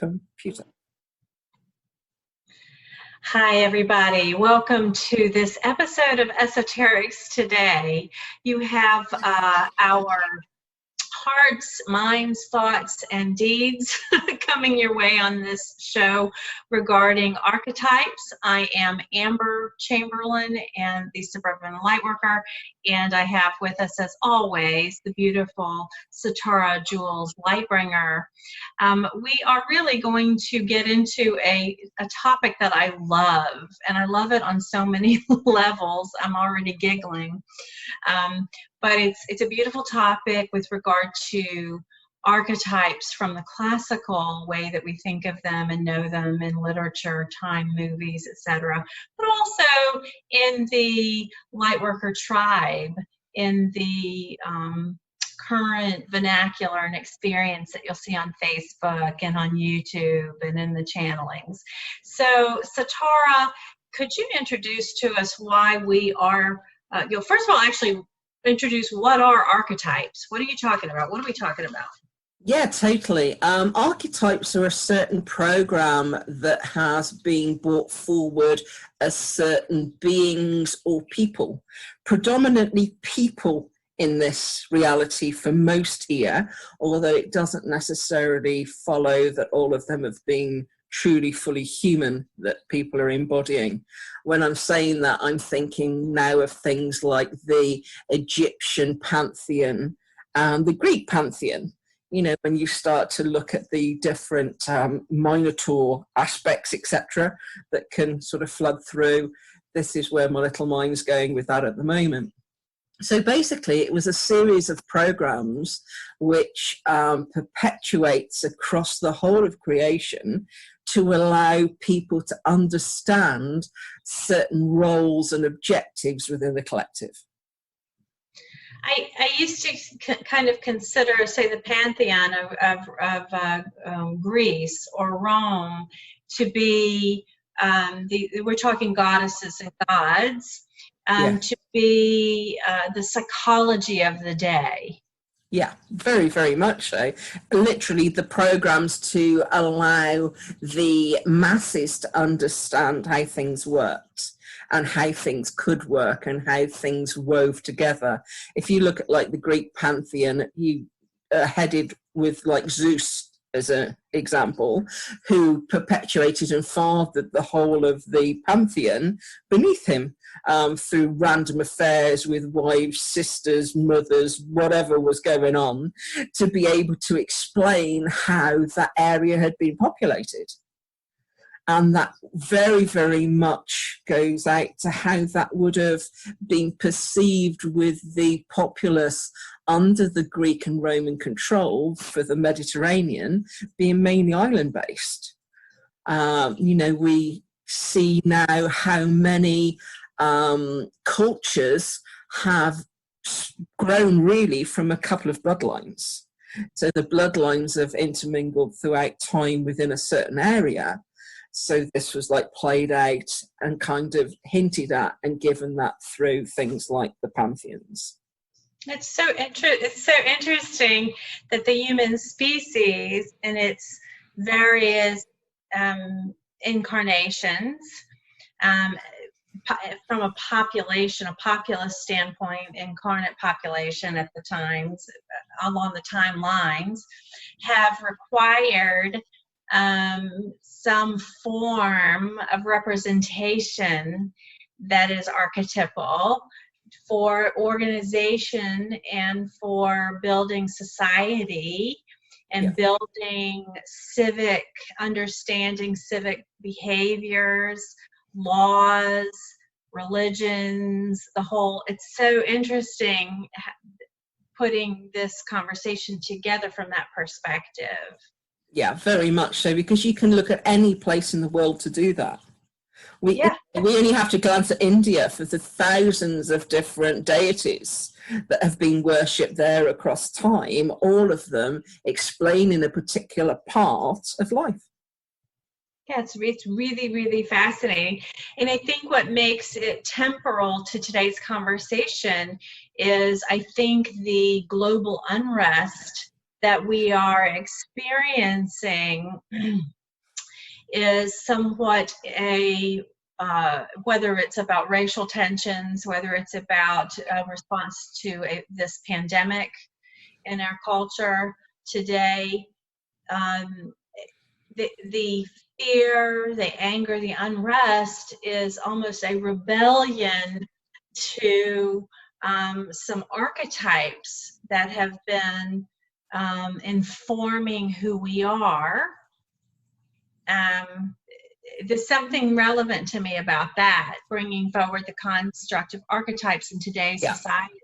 computer. Hi, everybody. Welcome to this episode of Esoterics Today. You have our hearts, minds, thoughts, and deeds coming your way on this show regarding archetypes. I am Amber Chamberlain and the Suburban Lightworker, and I have with us, as always, the beautiful Satara Jules Lightbringer. We are really going to get into a topic that I love, and I love it on so many levels. I'm already giggling. But it's a beautiful topic with regard to archetypes from the classical way that we think of them and know them in literature, time, movies, etc., but also in the Lightworker tribe, in the current vernacular and experience that you'll see on Facebook and on YouTube and in the channelings. So, Satara, could you introduce to us why we are, first of all, actually introduce what are archetypes? What are you talking about? What are we talking about? Yeah, totally. Archetypes are a certain program that has been brought forward as certain beings or people, predominantly people in this reality for most here, although it doesn't necessarily follow that all of them have been truly fully human that people are embodying. When I'm saying that, I'm thinking now of things like the Egyptian pantheon and the Greek pantheon. You know, when you start to look at the different Minotaur aspects, etc., that can sort of flood through, this is where my little mind's going with that at the moment. So basically, it was a series of programs which perpetuates across the whole of creation to allow people to understand certain roles and objectives within the collective. I used to kind of consider, say, the pantheon of Greece or Rome to be, we're talking goddesses and gods, to be the psychology of the day. Yeah, very, very much so. Literally the programs to allow the masses to understand how things worked and how things could work and how things wove together. If you look at like the Greek pantheon, you headed with like Zeus as an example, who perpetuated and fathered the whole of the pantheon beneath him through random affairs with wives, sisters, mothers, whatever was going on, to be able to explain how that area had been populated. And that very, very much goes out to how that would have been perceived with the populace under the Greek and Roman control for the Mediterranean being mainly island-based. You know, we see now how many cultures have grown really from a couple of bloodlines. So the bloodlines have intermingled throughout time within a certain area. So this was like played out and kind of hinted at and given that through things like the pantheons. It's so interesting that the human species in its various incarnations, from a populous standpoint, incarnate population at the times, along the timelines, have required some form of representation that is archetypal for organization and for building society and building civic understanding, civic behaviors, laws, religions, the whole. It's so interesting putting this conversation together from that perspective. Yeah, very much so, because you can look at any place in the world to do that. We only have to glance at India for the thousands of different deities that have been worshipped there across time, all of them explaining a particular part of life. Yeah, it's really, really fascinating. And I think what makes it temporal to today's conversation is, I think, the global unrest that we are experiencing is somewhat a whether it's about racial tensions, whether it's about a response to this pandemic in our culture today, the fear, the anger, the unrest is almost a rebellion to some archetypes that have been informing who we are. There's something relevant to me about that, bringing forward the construct of archetypes in today's society.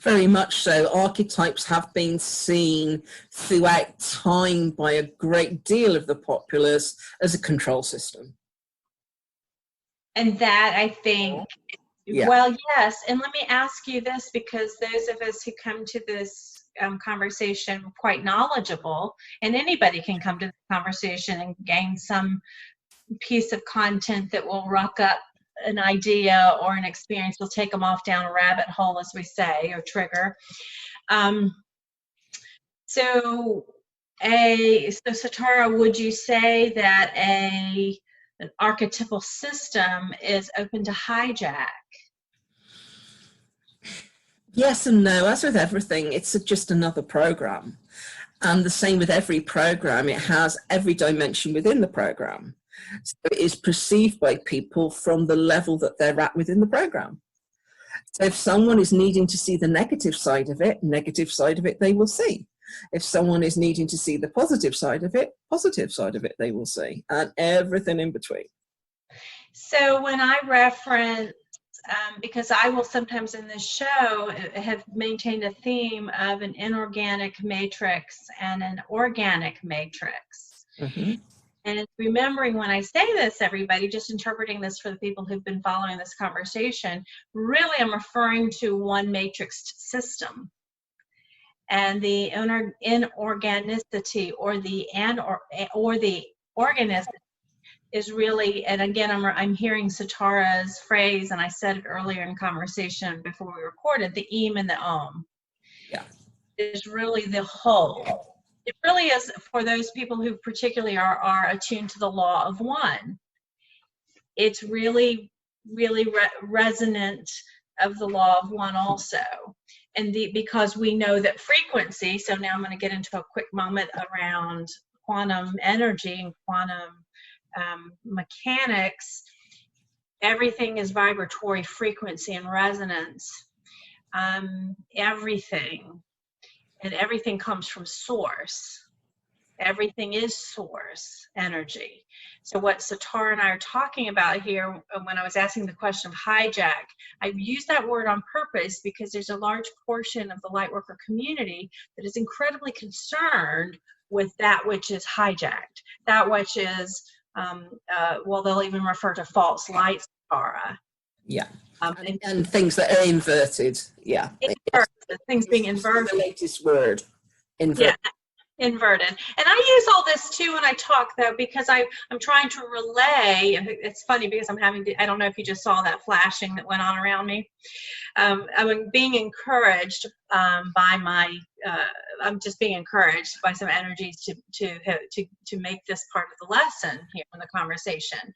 Very much so. Archetypes have been seen throughout time by a great deal of the populace as a control system. And that, I think, well, yes. And let me ask you this, because those of us who come to this conversation quite knowledgeable, and anybody can come to the conversation and gain some piece of content that will rock up an idea or an experience, will take them off down a rabbit hole, as we say, or trigger. So Satara, would you say that an archetypal system is open to hijack? Yes and no. As with everything, it's just another program. And the same with every program, it has every dimension within the program. So it is perceived by people from the level that they're at within the program. So if someone is needing to see the negative side of it they will see. If someone is needing to see the positive side of it they will see, and everything in between. So when I reference, because I will sometimes in this show have maintained a theme of an inorganic matrix and an organic matrix. Mm-hmm. And remembering when I say this, everybody, just interpreting this for the people who've been following this conversation, really I'm referring to one matrixed system. And the inorganicity or the organism is really, and again, I'm hearing Satara's phrase, and I said it earlier in conversation before we recorded, the eem and the om. Yeah. Is really the whole. It really is for those people who particularly are attuned to the law of one. It's really, really resonant of the law of one also. And because we know that frequency, so now I'm going to get into a quick moment around quantum energy and quantum mechanics. Everything is vibratory frequency and resonance. Everything. And everything comes from source. Everything is source energy. So what Satara and I are talking about here, when I was asking the question of hijack, I used that word on purpose because there's a large portion of the lightworker community that is incredibly concerned with that which is hijacked, that which is, well, they'll even refer to false light, Satara. Yeah. And things that are inverted. Yeah. Things being inverted. The latest word. Inverted. Yeah. Inverted. And I use all this too when I talk, though, because I'm trying to relay. It's funny because I don't know if you just saw that flashing that went on around me. I'm being encouraged I'm just being encouraged by some energies to make this part of the lesson here in the conversation.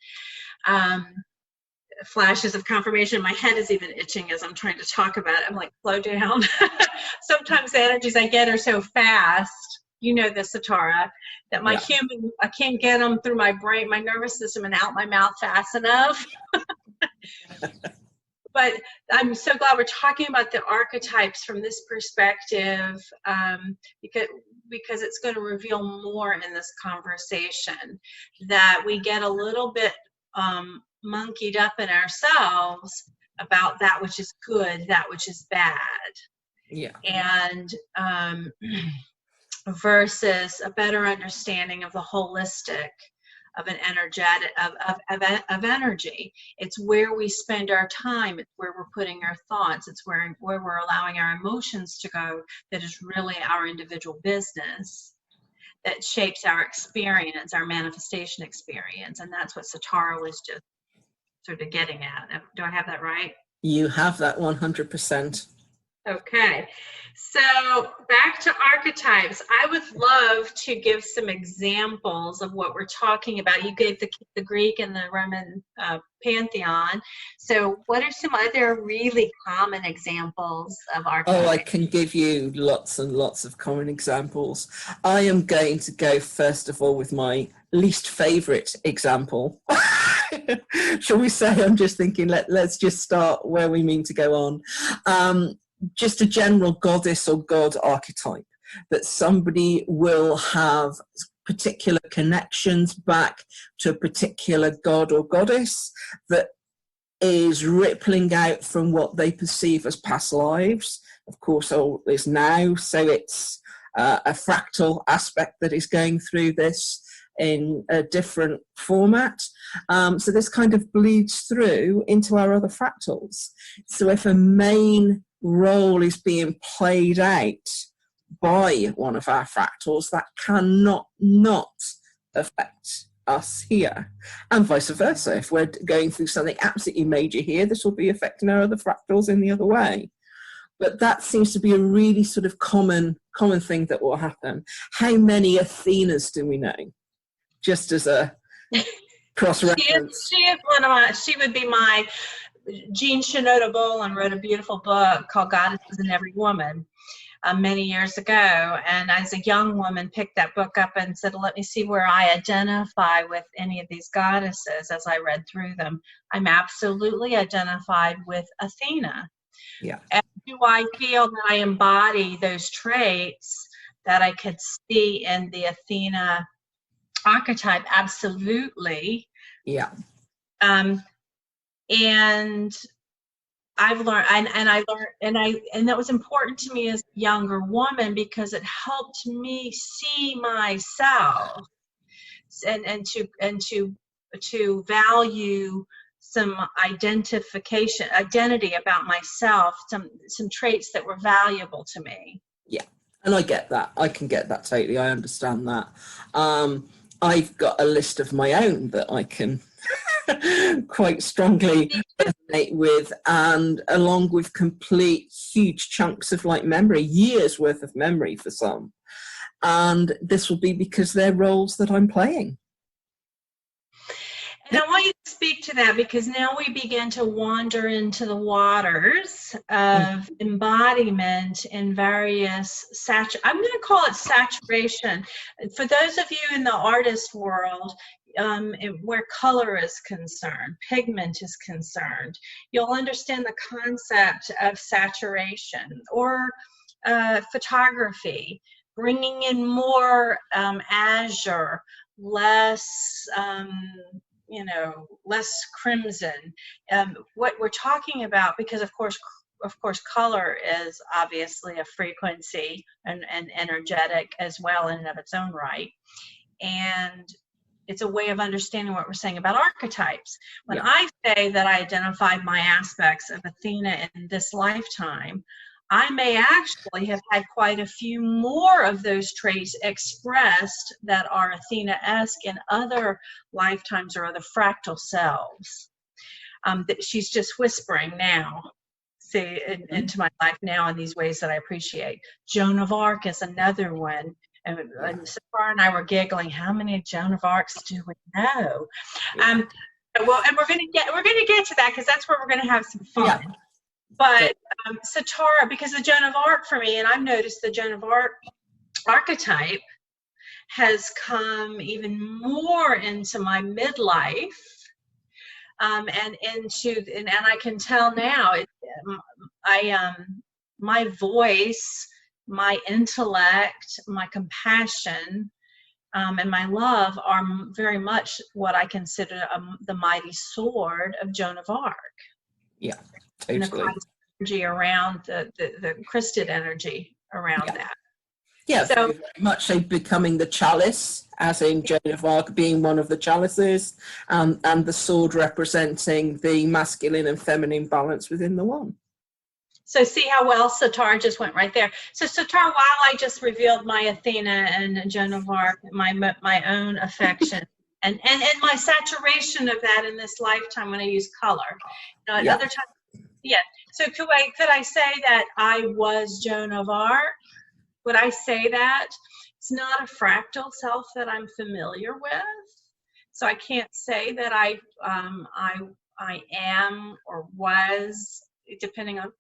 Flashes of confirmation. My head is even itching as I'm trying to talk about it. I'm like, slow down. Sometimes the energies I get are so fast. You know this, Satara, that my human, I can't get them through my brain, my nervous system, and out my mouth fast enough. But I'm so glad we're talking about the archetypes from this perspective, because it's going to reveal more in this conversation, that we get a little bit monkeyed up in ourselves about that which is good, that which is bad. Yeah. And versus a better understanding of the holistic of an energetic of energy. It's where we spend our time, it's where we're putting our thoughts, it's where we're allowing our emotions to go, that is really our individual business, that shapes our experience, our manifestation experience. And that's what Satara was just sort of getting at. Do I have that right? You have that 100%. Okay, so back to archetypes. I would love to give some examples of what we're talking about. You gave the Greek and the Roman pantheon. So what are some other really common examples of archetypes? Oh, I can give you lots and lots of common examples. I am going to go first of all with my least favorite example. Shall we say? I'm just thinking, let's just start where we mean to go on. Just a general goddess or god archetype, that somebody will have particular connections back to a particular god or goddess that is rippling out from what they perceive as past lives. Of course, all is now, so it's a fractal aspect that is going through this in a different format. So this kind of bleeds through into our other fractals. So if a main role is being played out by one of our fractals, that cannot not affect us here, and vice versa. If we're going through something absolutely major here, this will be affecting our other fractals in the other way. But that seems to be a really sort of common thing that will happen. How many Athenas do we know? Just as a cross-reference. She would be my Jean Shinoda Boland wrote a beautiful book called Goddesses in Every Woman many years ago, and as a young woman picked that book up and said, let me see where I identify with any of these goddesses. As I read through them, I'm absolutely identified with Athena. Yeah. And do I feel that I embody those traits that I could see in the Athena archetype? Absolutely. Yeah. And I've learned, and that was important to me as a younger woman, because it helped me see myself and to value some identity about myself, some traits that were valuable to me. Yeah, and I get that. I can get that totally. I understand that. I've got a list of my own that I can quite strongly resonate with, and along with complete huge chunks of like memory, years worth of memory for some. And this will be because they're roles that I'm playing. And I want you to speak to that, because now we begin to wander into the waters of embodiment in various I'm going to call it saturation. For those of you in the artist world, where color is concerned, pigment is concerned, you'll understand the concept of saturation, or photography, bringing in more azure, less less crimson. What we're talking about, because of course color is obviously a frequency and energetic as well in and of its own right, and it's a way of understanding what we're saying about archetypes. When I say that I identify my aspects of Athena in this lifetime, I may actually have had quite a few more of those traits expressed that are Athena-esque in other lifetimes or other fractal selves. That she's just whispering now, see, into my life now in these ways that I appreciate. Joan of Arc is another one. And Safar and I were giggling. How many Joan of Arcs do we know? Well, and we're gonna get to that, because that's where we're gonna have some fun. Yeah. But Satara, because the Joan of Arc for me, and I've noticed the Joan of Arc archetype has come even more into my midlife, and I can tell now. My voice, my intellect, my compassion, and my love are very much what I consider the mighty sword of Joan of Arc. Yeah, totally. And the energy around the Christed energy around that. Yeah, so very much so becoming the chalice, as in Joan of Arc being one of the chalices, and the sword representing the masculine and feminine balance within the one. So see how well Satar just went right there. So Satar, while I just revealed my Athena and Joan of Arc, my own affection, and my saturation of that in this lifetime when I use color. At other times, Yeah. So could I say that I was Joan of Arc? Would I say that? It's not a fractal self that I'm familiar with, so I can't say that I am or was, depending on,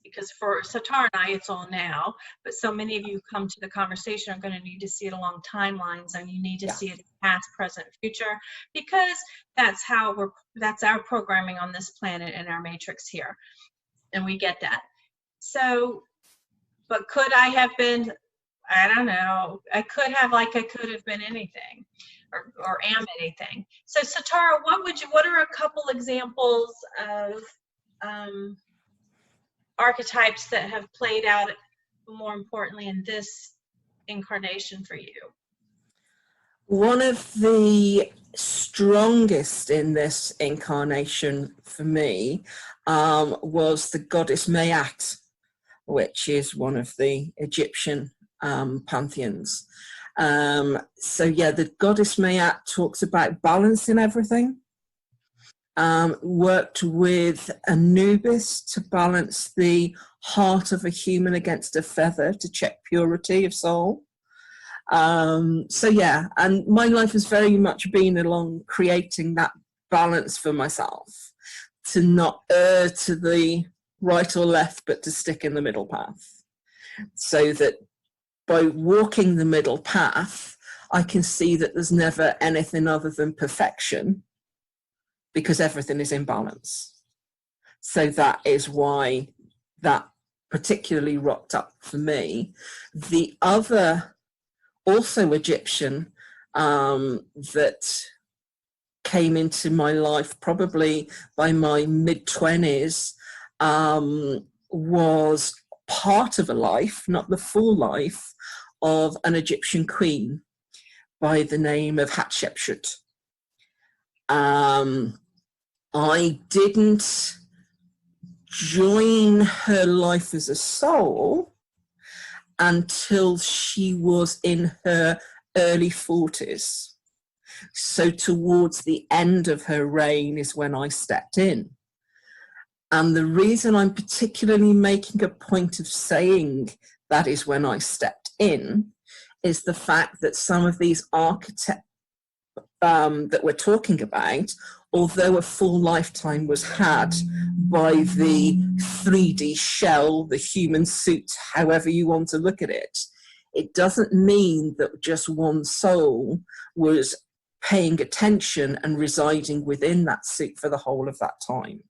because for Satar and I, it's all now, but so many of you come to the conversation are going to need to see it along timelines, and you need to see it past, present, future, because that's our programming on this planet and our matrix here, and we get that. So, but could I have been, I don't know, I could have been anything, or am anything. So Satara, what are a couple examples of archetypes that have played out, more importantly, in this incarnation for you? One of the strongest in this incarnation for me was the goddess Mayat, which is one of the Egyptian pantheons. So yeah, the goddess Mayat talks about balancing everything. Worked with Anubis to balance the heart of a human against a feather to check purity of soul. So yeah, and my life has very much been along creating that balance for myself, to not err to the right or left, but to stick in the middle path, so that by walking the middle path, I can see that there's never anything other than perfection, because everything is in balance. So that is why that particularly rocked up for me. The other, also Egyptian, that came into my life probably by my mid-20s, was part of a life, not the full life, of an Egyptian queen by the name of Hatshepsut. I didn't join her life as a soul until she was in her early 40s. So towards the end of her reign is when I stepped in. And the reason I'm particularly making a point of saying that is when I stepped in is the fact that some of these archetypes that we're talking about, although a full lifetime was had by the 3D shell, the human suit, however you want to look at it, it doesn't mean that just one soul was paying attention and residing within that suit for the whole of that time.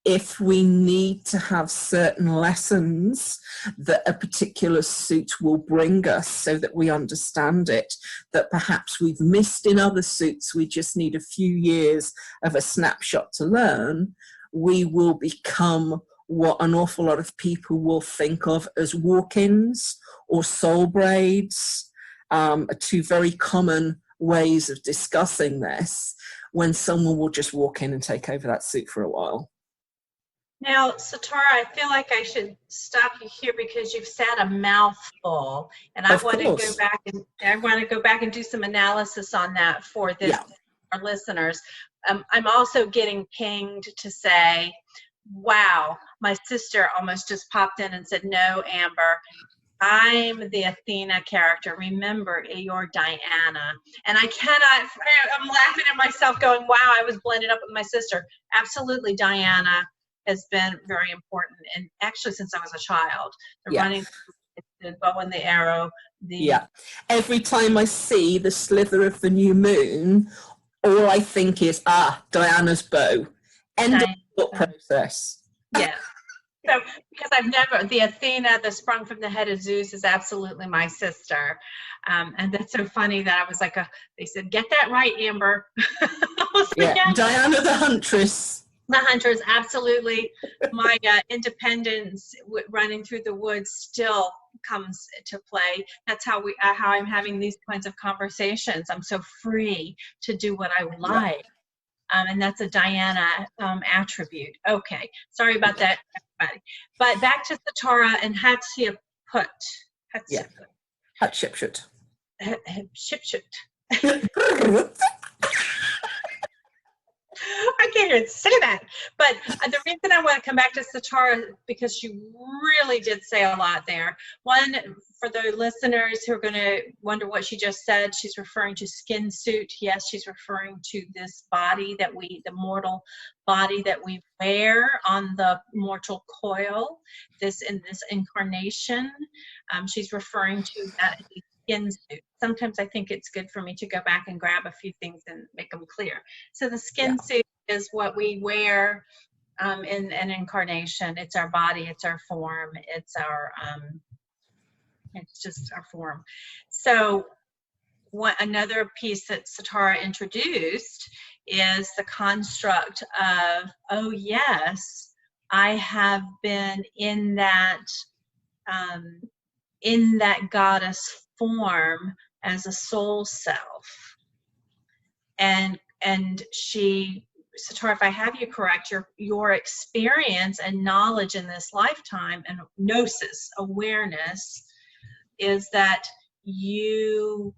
If we need to have certain lessons that a particular suit will bring us so that we understand it, that perhaps we've missed in other suits, we just need a few years of a snapshot to learn, we will become what an awful lot of people will think of as walk-ins or soul braids, are two very common ways of discussing this, when someone will just walk in and take over that suit for a while. Now, Satara, I feel like I should stop you here because you've said a mouthful, and I want to go back and do some analysis on that for this, our listeners. I'm also getting pinged to say, wow, my sister almost just popped in and said, no, Amber, I'm the Athena character. Remember, you're Diana. And I'm laughing at myself going, wow, I was blended up with my sister. Absolutely, Diana has been very important, and actually since I was a child, running, the bow and the arrow. Every time I see the slither of the new moon, all I think is, Diana's bow. End of thought process. Yeah. So, because the Athena that sprung from the head of Zeus is absolutely my sister. And that's so funny that I was like, they said, get that right, Amber. Diana the Huntress. The Hunters, absolutely. My independence running through the woods still comes to play. That's how I'm having these kinds of conversations. I'm so free to do what I like. And that's a Diana attribute. Okay, sorry about that, everybody. But back to Satara and Hatshepsut. Hatshepsut. I can't even say that. But the reason I want to come back to Satara, because she really did say a lot there. One, for the listeners who are going to wonder what she just said, she's referring to skin suit. Yes, she's referring to this body that the mortal body that we wear on the mortal coil, in this incarnation. She's referring to that skin suit. Sometimes I think it's good for me to go back and grab a few things and make them clear. So the skin suit is what we wear in an incarnation. It's our body, it's our form, it's just our form. So another piece that Satara introduced is the construct of, oh yes, I have been in that goddess form as a soul self. And Satara, if I have you correct, your experience and knowledge in this lifetime and gnosis, awareness, is that you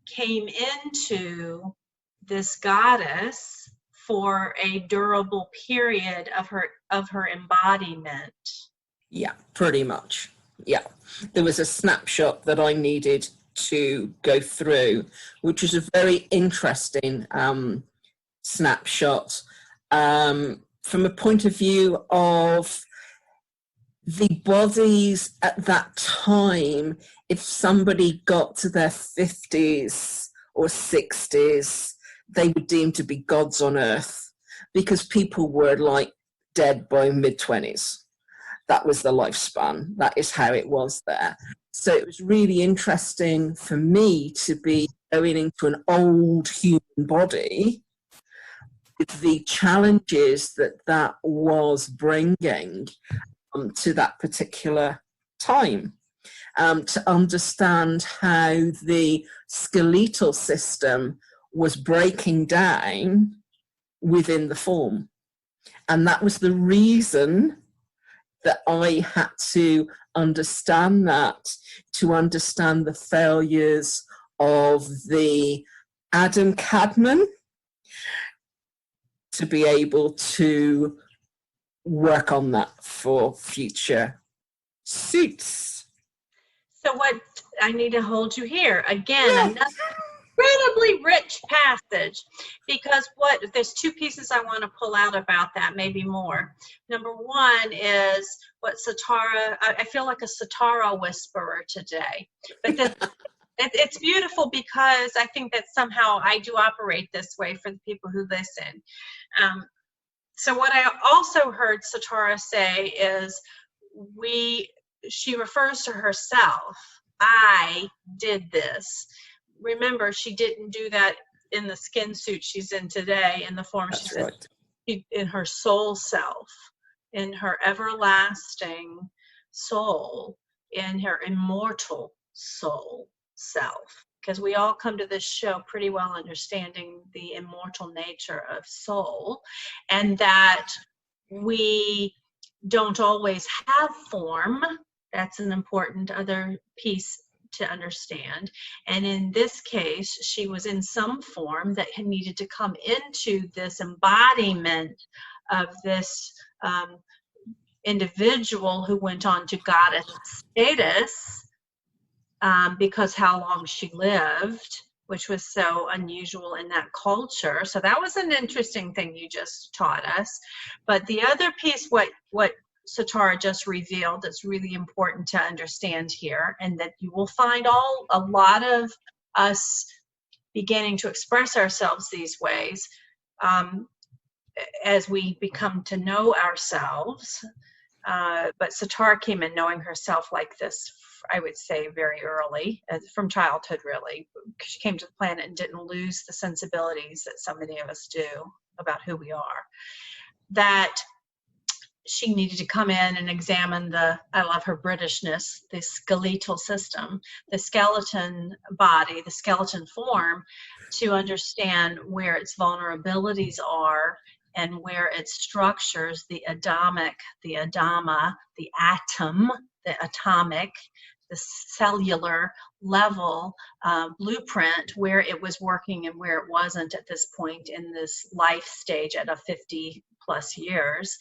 came into this goddess for a durable period of her embodiment. Yeah, pretty much. Yeah. There was a snapshot that I needed to go through, which is a very interesting snapshot from a point of view of the bodies at that time. If somebody got to their 50s or 60s, they were deemed to be gods on earth, because people were like dead by mid-20s. That was the lifespan. That is how it was there. So it was really interesting for me to be going into an old human body with the challenges that was bringing to that particular time, to understand how the skeletal system was breaking down within the form. And that was the reason that I had to understand that, to understand the failures of the Adam Cadman, to be able to work on that for future suits. So what, I need to hold you here again, another incredibly rich passage, because there's two pieces I want to pull out about that, maybe more. Number one is what Satara, I feel like a Satara whisperer today, but it's beautiful, because I think that somehow I do operate this way for the people who listen. So what I also heard Satara say is, she refers to herself. I did this. Remember, she didn't do that in the skin suit she's in today, in the form she's in her soul self, in her everlasting soul, in her immortal soul self. Because we all come to this show pretty well understanding the immortal nature of soul, and that we don't always have form. That's an important other piece to understand. And in this case, she was in some form that had needed to come into this embodiment of this individual who went on to goddess status, because how long she lived, which was so unusual in that culture. So that was an interesting thing you just taught us. But the other piece, what Satara just revealed, that's really important to understand here, and that you will find a lot of us beginning to express ourselves these ways as we become to know ourselves. But Satara came in knowing herself like this, I would say, very early, from childhood, really. She came to the planet and didn't lose the sensibilities that so many of us do about who we are. That she needed to come in and examine I love her Britishness, the skeletal system, the skeleton body, the skeleton form, to understand where its vulnerabilities are and where its structures, the Adamic, the Adama, the atom, the atomic, the cellular level blueprint where it was working and where it wasn't at this point in this life stage at a 50 plus years.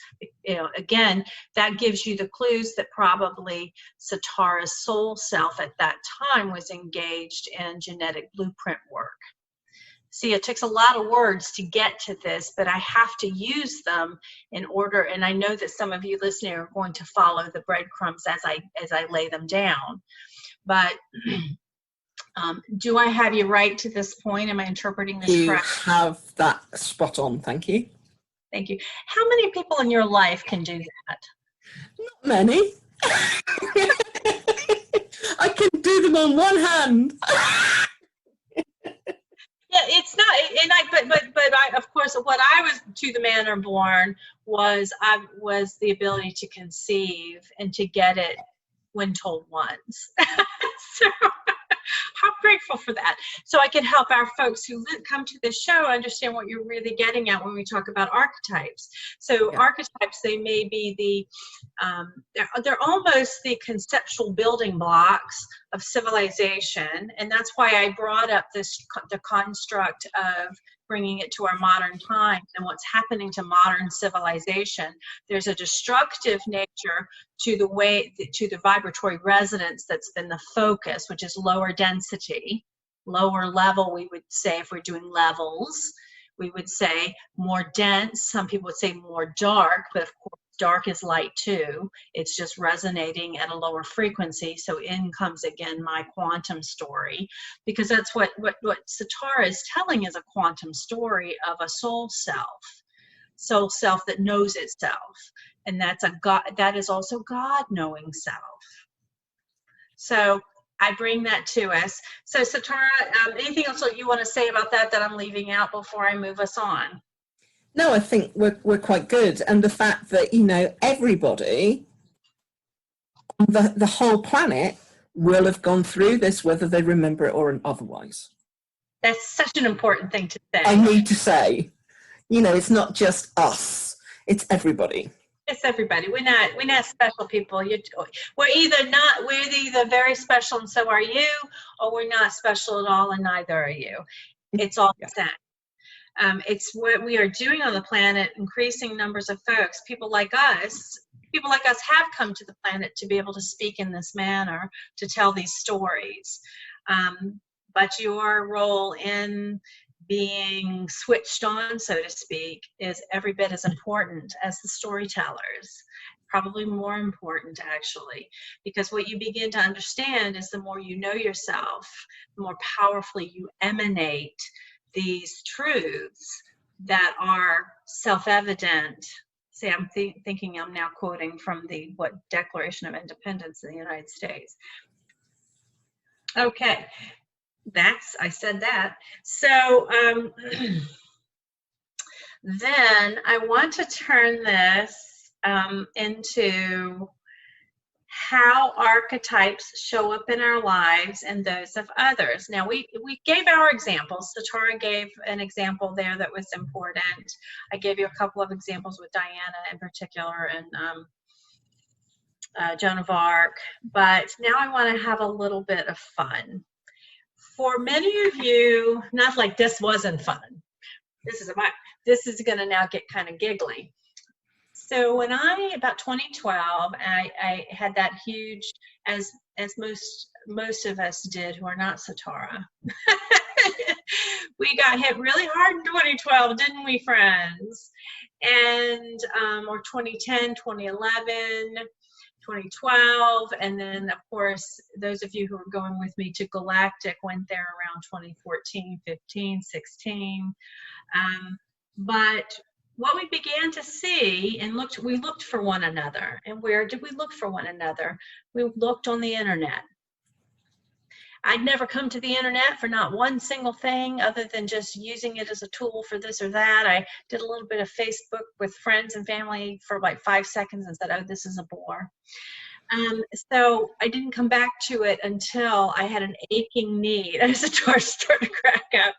Again, that gives you the clues that probably Satara's soul self at that time was engaged in genetic blueprint work. See, it takes a lot of words to get to this, but I have to use them in order, and I know that some of you listening are going to follow the breadcrumbs as I lay them down. But do I have you right to this point? Am I interpreting this correctly? You have that spot on, thank you. Thank you. How many people in your life can do that? Not many. I can do them on one hand. Yeah, it's not, and I, of course, what I was to the manner born was the ability to conceive and to get it when told once. So how grateful for that. So I can help our folks who come to this show understand what you're really getting at when we talk about archetypes. So yeah. Archetypes, they may be they're almost the conceptual building blocks of civilization. And that's why I brought up the construct of bringing it to our modern times and what's happening to modern civilization. There's a destructive nature to the vibratory resonance that's been the focus, which is lower density, lower level, we would say, if we're doing levels, we would say more dense. Some people would say more dark, but of course dark is light too. It's just resonating at a lower frequency. So in comes again my quantum story, because that's what Satara is telling is a quantum story of a soul self that knows itself. And that's that is also God knowing self. So I bring that to us. So Satara, anything else that you want to say about that I'm leaving out before I move us on? No, I think we're quite good. And the fact that, everybody, the whole planet will have gone through this, whether they remember it or otherwise. That's such an important thing to say. I need to say, it's not just us, it's everybody. It's everybody. We're not special people. We're either very special and so are you, or we're not special at all and neither are you. It's all the same. It's what we are doing on the planet, increasing numbers of folks, people like us have come to the planet to be able to speak in this manner, to tell these stories. But your role in being switched on, so to speak, is every bit as important as the storytellers. Probably more important, actually, because what you begin to understand is the more you know yourself, the more powerfully you emanate these truths that are self-evident. See, I'm thinking I'm now quoting from the Declaration of Independence in the United States. Okay, I said that. So then I want to turn this into how archetypes show up in our lives and those of others. Now, we gave our examples. Satara gave an example there that was important. I gave you a couple of examples with Diana in particular and Joan of Arc. But now I want to have a little bit of fun. For many of you, not like this wasn't fun. This is going to now get kind of giggly. So when about 2012, I had that huge, as most of us did who are not Satara, we got hit really hard in 2012, didn't we, friends? And or 2010, 2011, 2012, and then of course those of you who were going with me to Galactic went there around 2014, 15, 16. But what we began to see and we looked for one another. And where did we look for one another? We looked on the internet. I'd never come to the internet for not one single thing other than just using it as a tool for this or that. I did a little bit of Facebook with friends and family for like 5 seconds and said, oh, this is a bore. So I didn't come back to it until I had an aching need, as the doors started to crack up,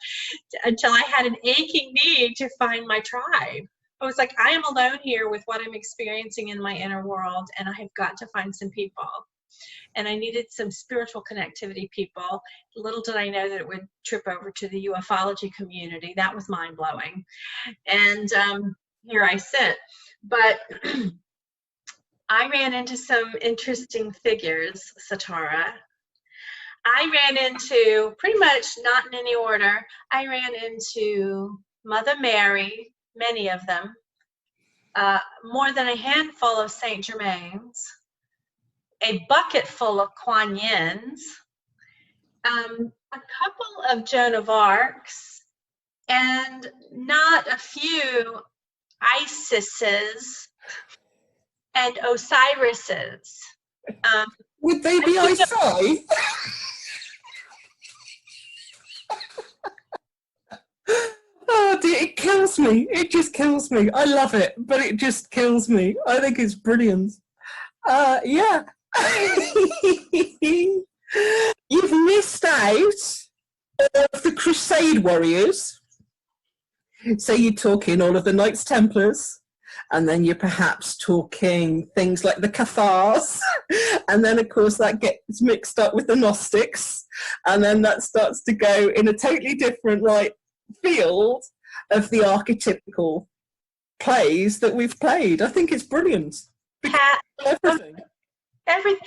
until I had an aching need to find my tribe. I was like, I am alone here with what I'm experiencing in my inner world, and I have got to find some people. and I needed some spiritual connectivity people. Little did I know that it would trip over to the ufology community. That was mind-blowing. And here I sit. But I ran into some interesting figures, Satara. I ran into, pretty much not in any order, I ran into Mother Mary, many of them, more than a handful of Saint Germains, a bucket full of Kuan Yins, a couple of Joan of Arcs, and not a few Isises and Osirises. Would they be Isi? Oh dear, it kills me. It just kills me. I love it, but it just kills me. I think it's brilliant. Yeah. You've missed out of the Crusade warriors. So you're talking all of the Knights Templars, and then you're perhaps talking things like the Cathars, and then of course that gets mixed up with the Gnostics, and then that starts to go in a totally different field of the archetypical plays that we've played. I think it's brilliant. Everything.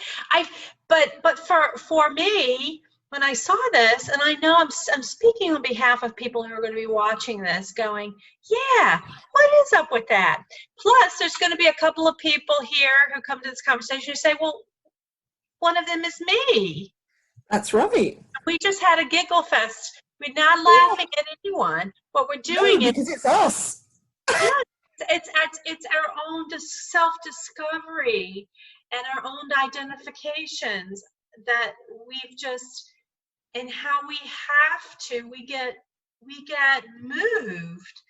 But for me, when I saw this, and I know I'm speaking on behalf of people who are going to be watching this, going, yeah, what is up with that? Plus, there's going to be a couple of people here who come to this conversation who say, well, one of them is me. That's right. We just had a giggle fest. We're not laughing at anyone. What we're doing because it's us. Yeah, it's our own self-discovery and our own identifications that we've just, and how we get moved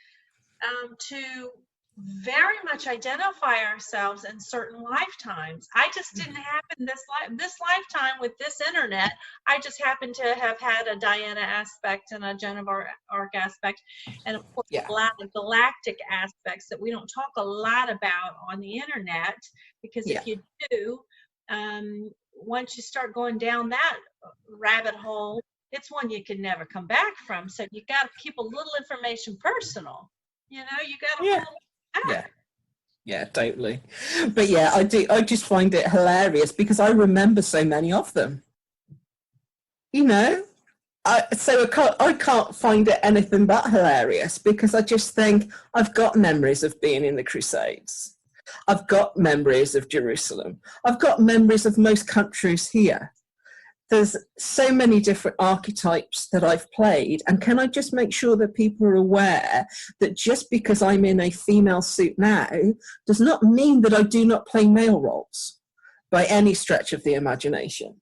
to very much identify ourselves in certain lifetimes. I just didn't happen this lifetime with this internet. I just happened to have had a Diana aspect and a Joan of Arc aspect, and of course a lot of galactic aspects that we don't talk a lot about on the internet, because if you do, once you start going down that rabbit hole, it's one you can never come back from. So you got to keep a little information personal. You got to Yeah, totally. But yeah, I just find it hilarious because I remember so many of them. I can't find it anything but hilarious, because I just think I've got memories of being in the Crusades. I've got memories of Jerusalem. I've got memories of most countries here. There's so many different archetypes that I've played. And can I just make sure that people are aware that just because I'm in a female suit now does not mean that I do not play male roles by any stretch of the imagination.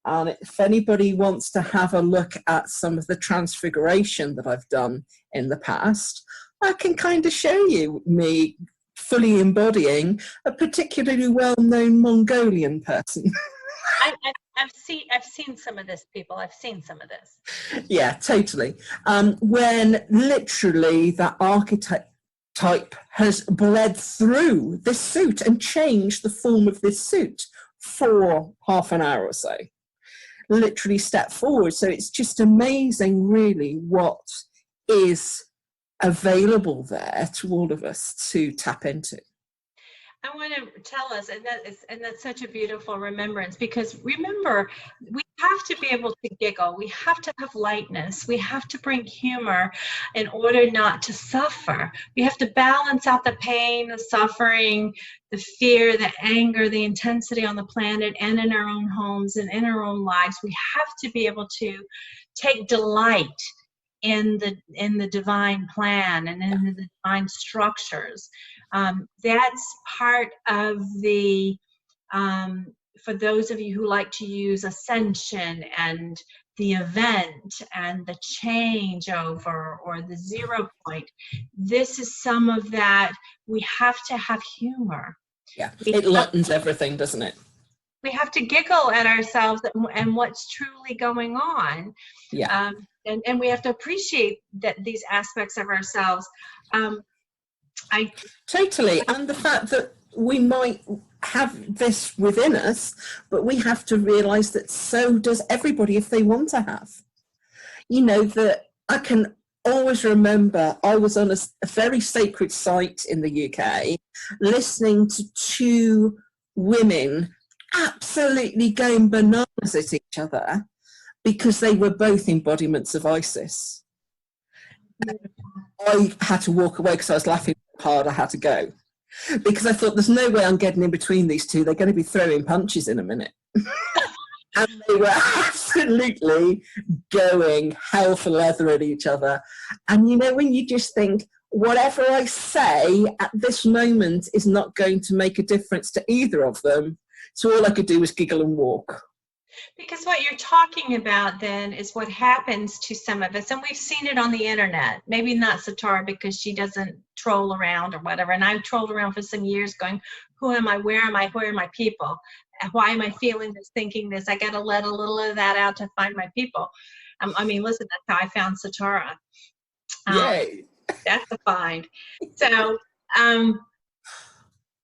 And if anybody wants to have a look at some of the transfiguration that I've done in the past, I can kind of show you me fully embodying a particularly well-known Mongolian person. I've seen some of this, people. I've seen some of this. Yeah, totally. When literally that archetype has bled through this suit and changed the form of this suit for half an hour or so. Literally step forward. So it's just amazing, really, what is available there to all of us to tap into. I want to tell us, and that's such a beautiful remembrance, because remember, we have to be able to giggle. We have to have lightness. We have to bring humor in order not to suffer. We have to balance out the pain, the suffering, the fear, the anger, the intensity on the planet and in our own homes and in our own lives. We have to be able to take delight in the divine plan and in the divine structures. That's part of the, for those of you who like to use ascension and the event and the changeover or the 0 point, this is some of that. We have to have humor. Yeah, it lightens everything, doesn't it? We have to giggle at ourselves and what's truly going on. Yeah. And we have to appreciate that these aspects of ourselves. Totally. And the fact that we might have this within us, but we have to realize that so does everybody if they want to have. You know, that I can always remember I was on a very sacred site in the UK listening to two women absolutely going bananas at each other because they were both embodiments of Isis. I had to walk away because I was laughing hard. I had to go because I thought there's no way I'm getting in between these two. They're going to be throwing punches in a minute. And they were absolutely going hell for leather at each other. And you know, when you just think, whatever I say at this moment is not going to make a difference to either of them, so all I could do was giggle and walk. Because what you're talking about then is what happens to some of us, and we've seen it on the internet. Maybe not Satara because she doesn't troll around or whatever, and I've trolled around for some years going, who am I, where am I, where are my people? Why am I feeling this, thinking this? I got to let a little of that out to find my people. I mean, listen, that's how I found Satara. Yay. That's a find. So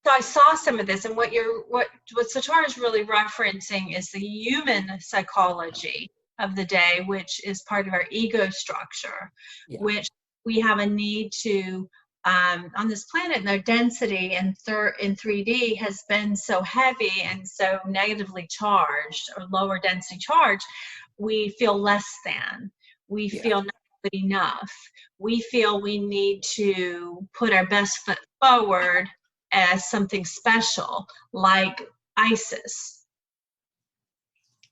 I saw some of this, and what Satara is really referencing is the human psychology of the day, which is part of our ego structure, which we have a need to, on this planet, and their density in 3D has been so heavy and so negatively charged, or lower density charged, we feel less than. We feel not good enough. We feel we need to put our best foot forward as something special, like ISIS,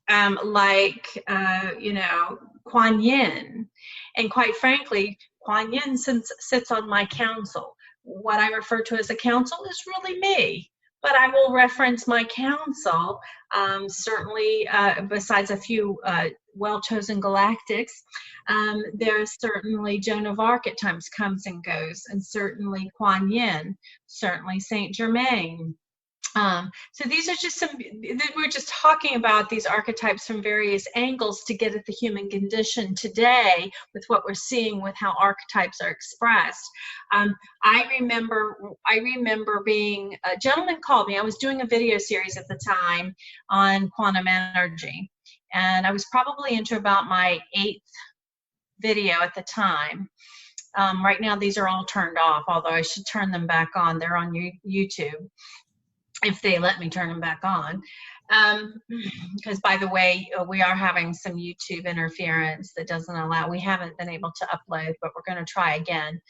you know, Kuan Yin. And quite frankly, Kuan Yin sits on my council. What I refer to as a council is really me, but I will reference my council, certainly besides a few well-chosen galactics. There's certainly Joan of Arc at times comes and goes, and certainly Kuan Yin, certainly Saint Germain. So these are just some, we're just talking about these archetypes from various angles to get at the human condition today with what we're seeing with how archetypes are expressed. I remember being, a gentleman called me. I was doing a video series at the time on quantum energy, and I was probably into about my 8th video at the time. Right now these are all turned off, although I should turn them back on. They're on YouTube, if they let me turn them back on. Because by the way, we are having some YouTube interference that doesn't allow, we haven't been able to upload, but we're going to try again.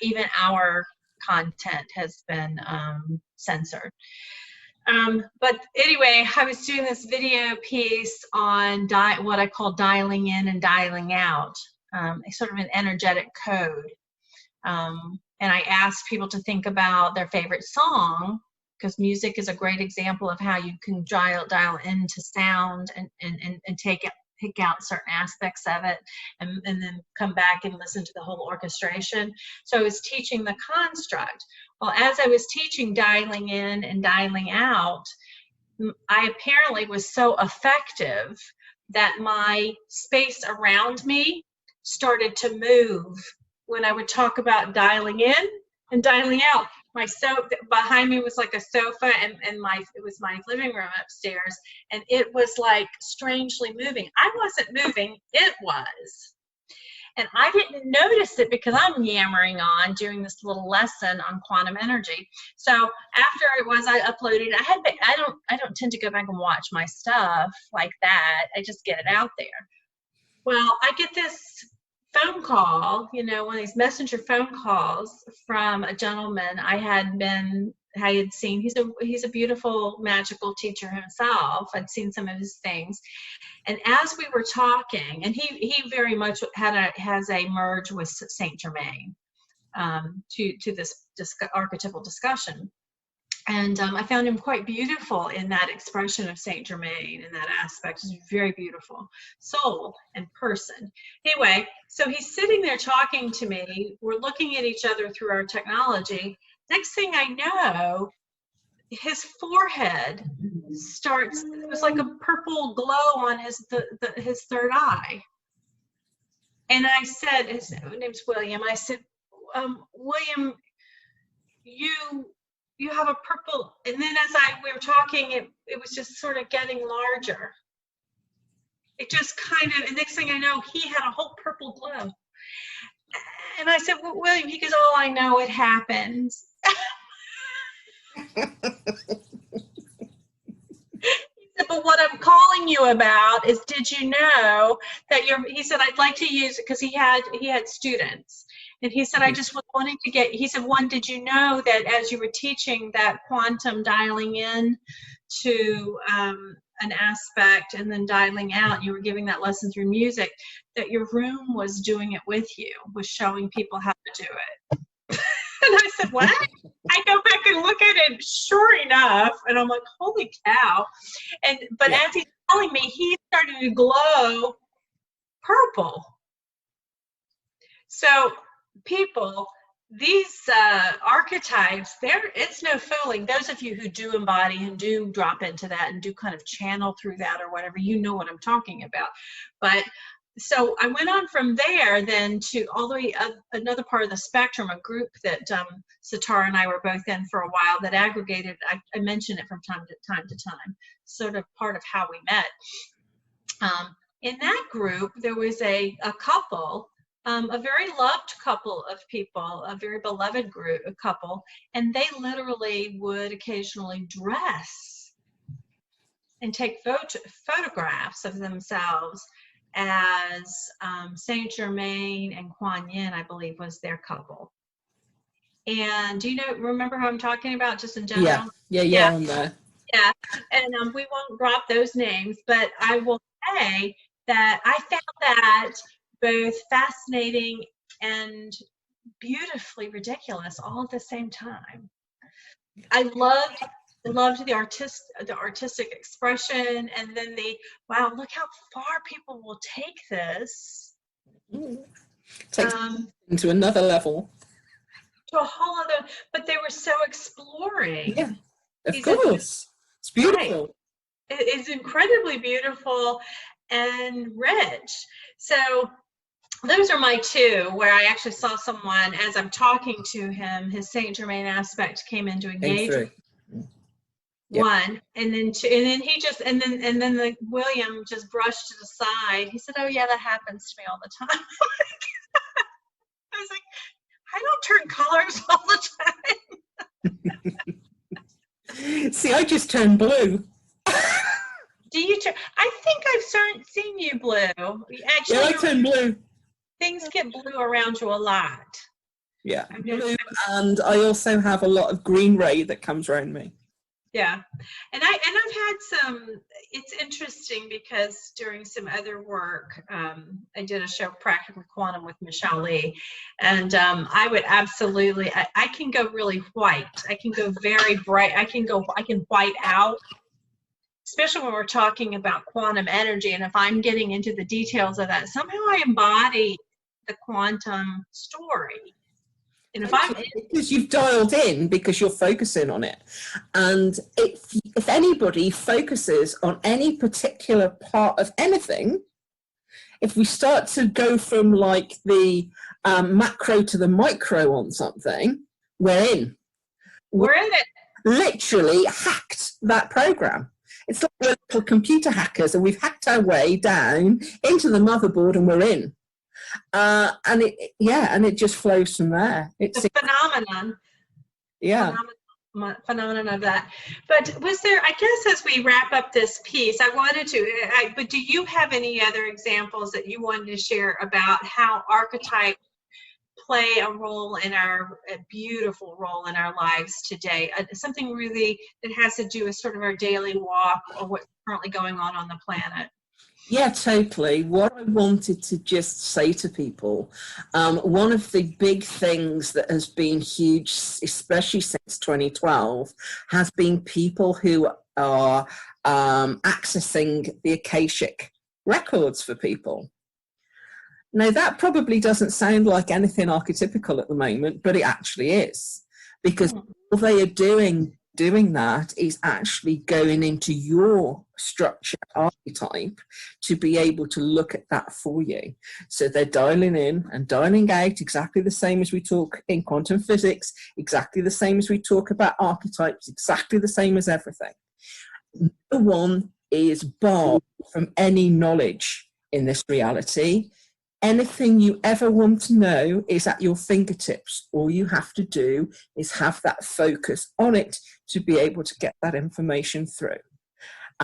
Even our content has been censored. But anyway, I was doing this video piece on what I call dialing in and dialing out, sort of an energetic code. And I asked people to think about their favorite song, because music is a great example of how you can dial into sound and pick out certain aspects of it, and then come back and listen to the whole orchestration. So I was teaching the construct. Well, as I was teaching dialing in and dialing out, I apparently was so effective that my space around me started to move when I would talk about dialing in and dialing out. Behind me was like a sofa, and it was my living room upstairs, and it was like strangely moving. I wasn't moving, it was. And I didn't notice it because I'm yammering on doing this little lesson on quantum energy. So after I uploaded, I don't tend to go back and watch my stuff like that. I just get it out there. Well, I get this phone call, you know, one of these messenger phone calls from a gentleman I had seen. He's a beautiful magical teacher himself. I'd seen some of his things, and as we were talking, and he very much has a merge with Saint Germain to this archetypal discussion. And I found him quite beautiful in that expression of Saint Germain, in that aspect. He's very beautiful soul and person. Anyway, so he's sitting there talking to me. We're looking at each other through our technology. Next thing I know, his forehead starts, it was like a purple glow on his third eye. And I said, his name's William. I said, William, you you have a purple, and then as we were talking, it was just sort of getting larger. It just kind of, and next thing I know, he had a whole purple glow. And I said, well, William, he goes, oh, I know, it happens. But what I'm calling you about is, did you know that he said, I'd like to use it, because he had students. And he said, I just was wanting to he said, one, did you know that as you were teaching that quantum dialing in to an aspect and then dialing out, you were giving that lesson through music, that your room was doing it with you, was showing people how to do it. And I said, what? I go back and look at it, sure enough, and I'm like, holy cow. But as he's telling me, he's starting to glow purple. So people, these archetypes, it's no fooling. Those of you who do embody and do drop into that and do kind of channel through that or whatever, you know what I'm talking about. But so I went on from there then to all the way up another part of the spectrum, a group that Satara and I were both in for a while that aggregated, I mention it from time to time, sort of part of how we met. In that group, there was a couple, a very loved couple of people, a very beloved couple, and they literally would occasionally dress and take photographs of themselves as Saint Germain and Kuan Yin, I believe, was their couple. And do you remember who I'm talking about, just in general? Yeah. On there. Yeah, and we won't drop those names, but I will say that I found that both fascinating and beautifully ridiculous all at the same time. I loved the artistic expression, and then wow, look how far people will take this. Takes into another level. To a whole other, but they were so exploring. Yeah, of course. It's beautiful. Right. It is incredibly beautiful and rich. So those are my two, where I actually saw someone, as I'm talking to him, his Saint Germain aspect came in to engage. One, and then two, and then he just, and then the William just brushed it aside. He said, oh yeah, that happens to me all the time. I was like, I don't turn colors all the time. See, I just turned blue. Do you turn? I think I've seen you blue. Actually, yeah, I turn blue. Things get blue around you a lot. Yeah, blue, and I also have a lot of green ray that comes around me. Yeah, and I've had some. It's interesting because during some other work, I did a show, Practically Quantum, with Michelle Lee, and I would absolutely. I can go really white. I can go very bright. I can white out, especially when we're talking about quantum energy. And if I'm getting into the details of that, somehow I embody the quantum story. And because you've dialed in, because you're focusing on it. And if anybody focuses on any particular part of anything, if we start to go from like the macro to the micro on something, we're in. We're in it. Literally hacked that program. It's like we're little computer hackers, and we've hacked our way down into the motherboard, and we're in. And it just flows from there. It's a phenomenon. Yeah. Phenomenon of that. But was there, I guess, as we wrap up this piece, I wanted to, but do you have any other examples that you wanted to share about how archetypes play a role in a beautiful role in our lives today? Something really that has to do with sort of our daily walk or what's currently going on the planet. Yeah, totally. What I wanted to just say to people, one of the big things that has been huge, especially since 2012, has been people who are accessing the Akashic records for people. Now, that probably doesn't sound like anything archetypical at the moment, but it actually is, because all they are doing doing that is actually going into your structure archetype to be able to look at that for you. So they're dialing in and dialing out exactly the same as we talk in quantum physics, exactly the same as we talk about archetypes, exactly the same as everything. No one is barred from any knowledge in this reality. Anything you ever want to know is at your fingertips. All you have to do is have that focus on it to be able to get that information through.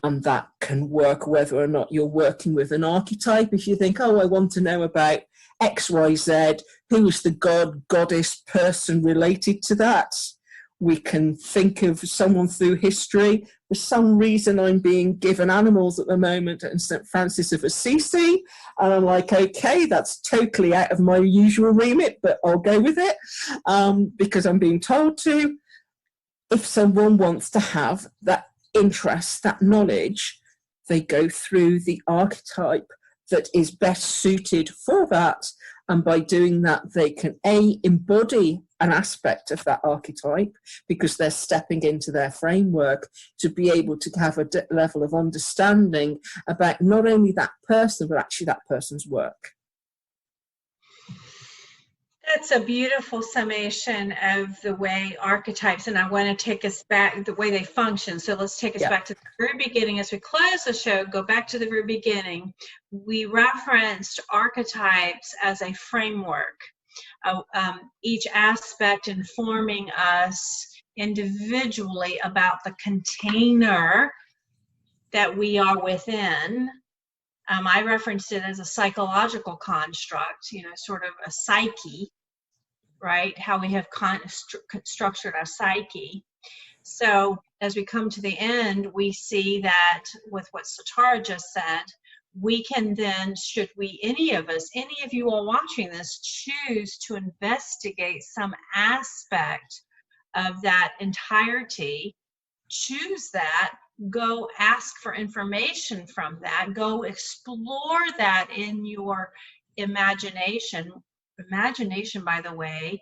And that can work whether or not you're working with an archetype. If you think, oh, I want to know about XYZ, who is the god, goddess, person related to that? We can think of someone through history. For some reason, I'm being given animals at the moment and St. Francis of Assisi. And I'm like, okay, that's totally out of my usual remit, but I'll go with it because I'm being told to. If someone wants to have that interest, that knowledge, they go through the archetype that is best suited for that. And by doing that, they can embody an aspect of that archetype because they're stepping into their framework to be able to have a level of understanding about not only that person, but actually that person's work. That's a beautiful summation of the way archetypes, and I want to take us back the way they function. So let's take us back to the very beginning. As we close the show, go back to the very beginning. We referenced archetypes as a framework, each aspect informing us individually about the container that we are within. I referenced it as a psychological construct, you know, sort of a psyche, right? How we have structured our psyche. So as we come to the end, we see that with what Satara just said, we can then, should we, any of us, any of you all watching this, choose to investigate some aspect of that entirety, choose that, go ask for information from that, go explore that in your imagination. Imagination, by the way,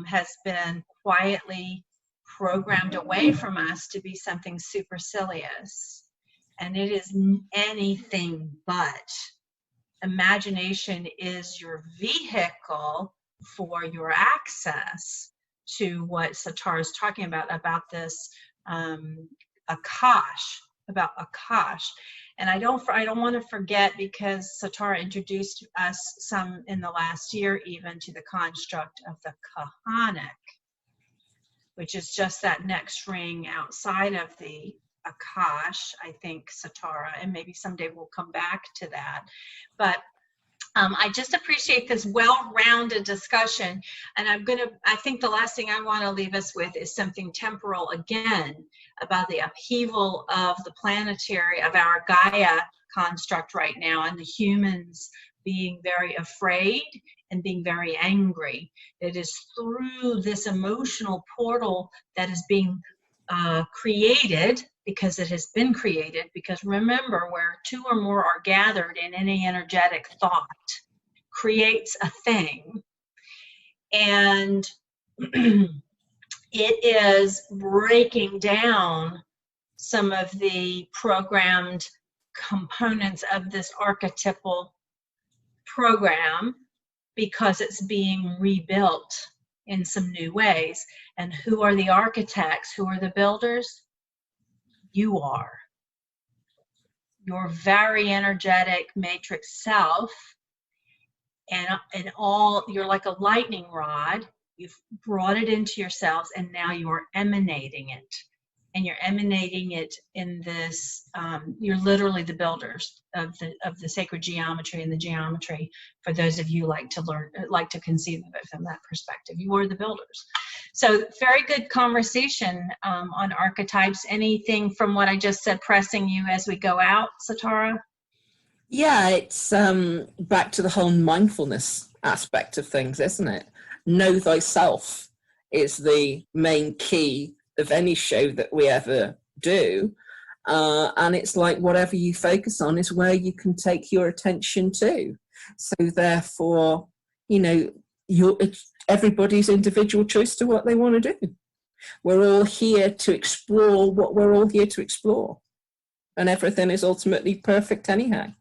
has been quietly programmed away from us to be something supercilious. And it is anything but. Imagination is your vehicle for your access to what Satara is talking about this Akash, about Akash. And I don't want to forget, because Satara introduced us some in the last year even to the construct of the Kahanic, which is just that next ring outside of the Akash, I think, Satara, and maybe someday we'll come back to that. But I just appreciate this well-rounded discussion, and I think the last thing I want to leave us with is something temporal again about the upheaval of the planetary, of our Gaia construct right now, and the humans being very afraid and being very angry. It is through this emotional portal that is being created, because it has been created, because remember, where two or more are gathered in any energetic thought creates a thing. And it is breaking down some of the programmed components of this archetypal program, because it's being rebuilt in some new ways. And who are the architects? Who are the builders? You are. Your very energetic matrix self, and all, you're like a lightning rod. You've brought it into yourselves, and now you're emanating it. And you're emanating it in this, you're literally the builders of the sacred geometry and the geometry, for those of you like to learn, like to conceive of it from that perspective. You are the builders. So very good conversation on archetypes. Anything from what I just said pressing you as we go out, Satara? Yeah, it's back to the whole mindfulness aspect of things, isn't it? Know thyself is the main key of any show that we ever do. And it's like whatever you focus on is where you can take your attention to. So therefore, you know, it's everybody's individual choice to what they want to do. We're all here to explore what we're all here to explore. And everything is ultimately perfect anyhow.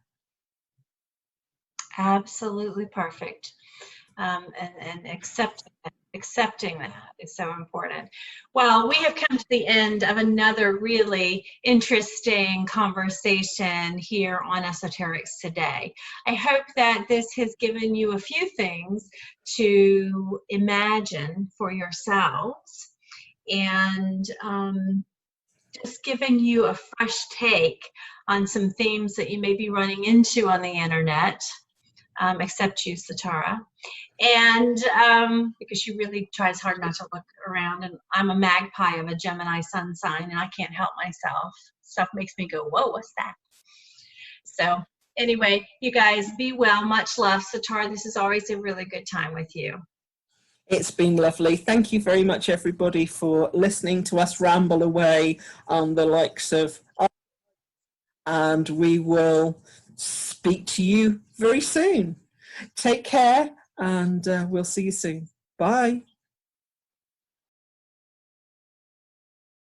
Absolutely perfect. And accepting that is so important. Well, we have come to the end of another really interesting conversation here on Esoterics Today. I hope that this has given you a few things to imagine for yourselves, and just giving you a fresh take on some themes that you may be running into on the internet, except you, Satara. And because she really tries hard not to look around, and I'm a magpie of a Gemini sun sign, and I can't help myself. Stuff makes me go, whoa, what's that? So anyway, you guys be well. Much love. Satara, this is always a really good time with you. It's been lovely. Thank you very much, everybody, for listening to us ramble away on the likes of, and we will speak to you very soon. Take care, and we'll see you soon. Bye.